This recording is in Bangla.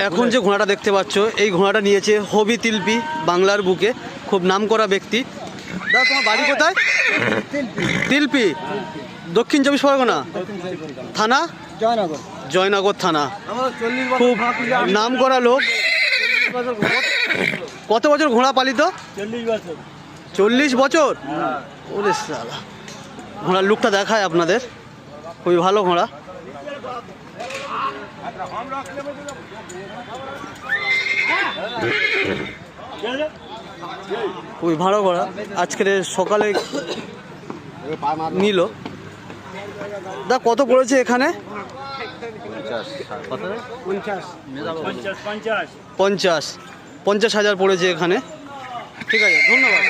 এখন যে ঘোড়াটা দেখতে পাচ্ছ এই ঘোড়াটা নিয়েছে হবি তিলপি, বাংলার বুকে খুব নামকরা ব্যক্তি। দাদা তোমার বাড়ি কোথায়? তিলপি, দক্ষিণ চব্বিশ পরগনা, থানা জয়নগর। জয়নগর থানা। খুব নামকরা লোক। কত বছর ঘোড়া পালিত? 40 বছর। 40 বছর? ওরে সালা, ঘোড়ার লুকটা দেখায় আপনাদের, খুবই ভালো ঘোড়া। খুবই ভালো ঘোড়া। আজকের সকালে নিল। দা কত পড়েছে এখানে? 50,000 পড়েছে এখানে। ঠিক আছে, ধন্যবাদ।